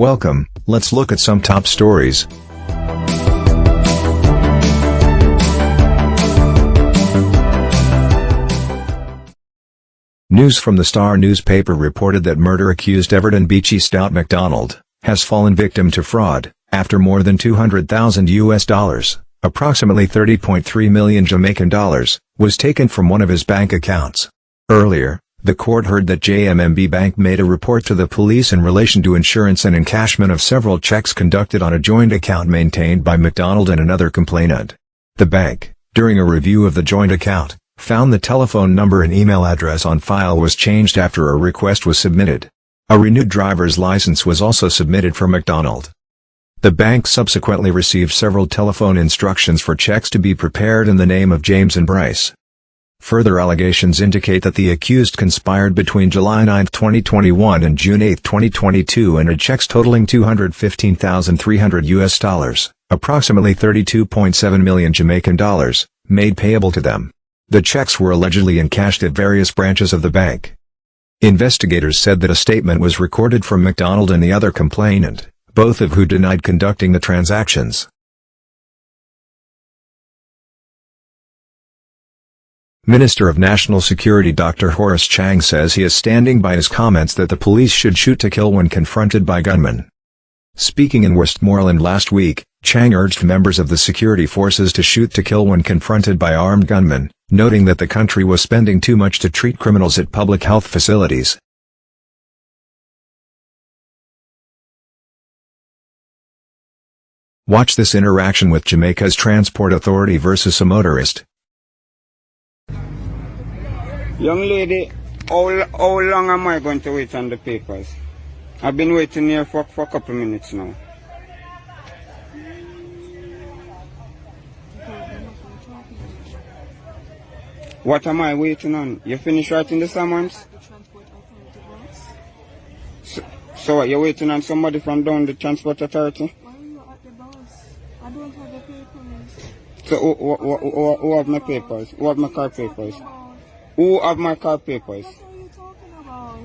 Welcome, let's look at some top stories. News from the Star newspaper reported that murder-accused Everton Beachy Stout MacDonald has fallen victim to fraud after more than $200,000, approximately 30.3 million Jamaican dollars, was taken from one of his bank accounts. Earlier, the court heard that JMMB Bank made a report to the police in relation to insurance and encashment of several checks conducted on a joint account maintained by MacDonald and another complainant. The bank, during a review of the joint account, found the telephone number and email address on file was changed after a request was submitted. A renewed driver's license was also submitted for MacDonald. The bank subsequently received several telephone instructions for checks to be prepared in the name of James and Bryce. Further allegations indicate that the accused conspired between July 9, 2021 and June 8, 2022 and had checks totaling $215,300, approximately 32.7 million Jamaican dollars, made payable to them. The checks were allegedly encashed at various branches of the bank. Investigators said that a statement was recorded from MacDonald and the other complainant, both of who denied conducting the transactions. Minister of National Security Dr. Horace Chang says he is standing by his comments that the police should shoot to kill when confronted by gunmen. Speaking in Westmoreland last week, Chang urged members of the security forces to shoot to kill when confronted by armed gunmen, noting that the country was spending too much to treat criminals at public health facilities. Watch this interaction with Jamaica's Transport Authority versus a motorist. Young lady, how long am I going to wait on the papers? I've been waiting here for a couple minutes now. What am I waiting on? You finished writing the summons? So what, you're waiting on somebody from down the Transport Authority? Why are you at the bus? I don't have the papers. So who have my papers? Who have my car papers? Who have my car papers? What are you talking about?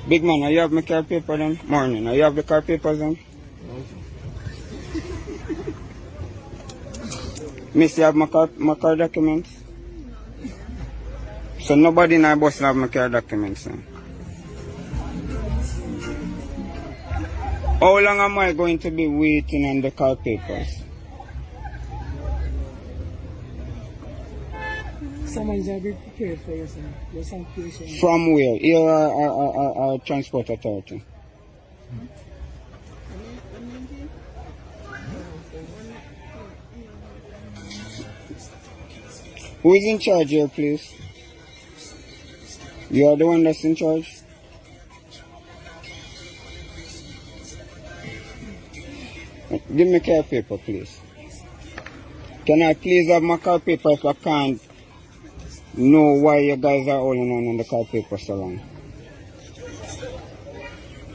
Big man, are you have my car paper then? Morning, are you have the car papers then? Miss, you have my car documents? So nobody in our bus have my car documents then? How long am I going to be waiting on the car papers? Someone's going to be prepared for you, sir. There's some patient. From where? Here or Transport Authority? Who is in charge here, please? You are the one that's in charge? Give me car paper, please. Can I please have my car paper if I can't know why you guys are holding on the car paper so long?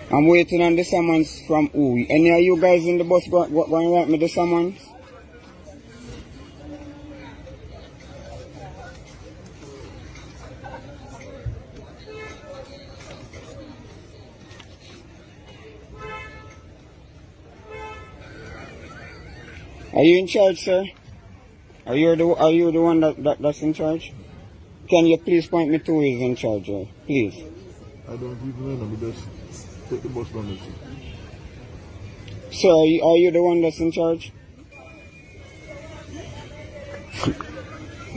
I'm waiting on the summons from who? Any of you guys in the bus going to write me the summons? Are you in charge, sir? Are you the one that's in charge? Can you please point me to who is in charge, sir? Please. I don't even know, but just take the bus down. Sir, are you the one that's in charge?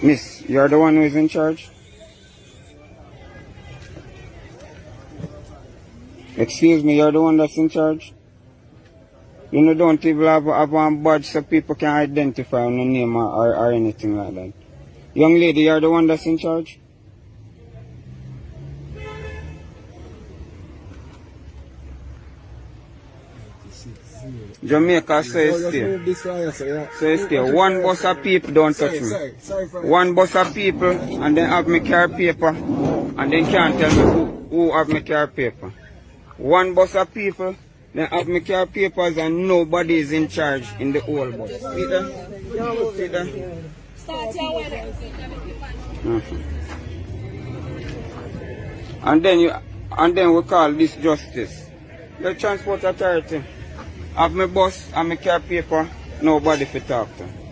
Miss, you're the one who is in charge? Excuse me, you're the one that's in charge? You know, don't even have one badge so people can identify on the name or anything like that. Young lady, you're the one that's in charge? Jamaica, so you stay. One bus of people don't touch me. One bus of people and then have my car paper and then can't tell me who have my car paper. One bus of people, then have my car papers and nobody is in charge in the whole bus. See that? See that? And then we call this justice. The transport authority. Have my bus and my car paper, nobody to talk to.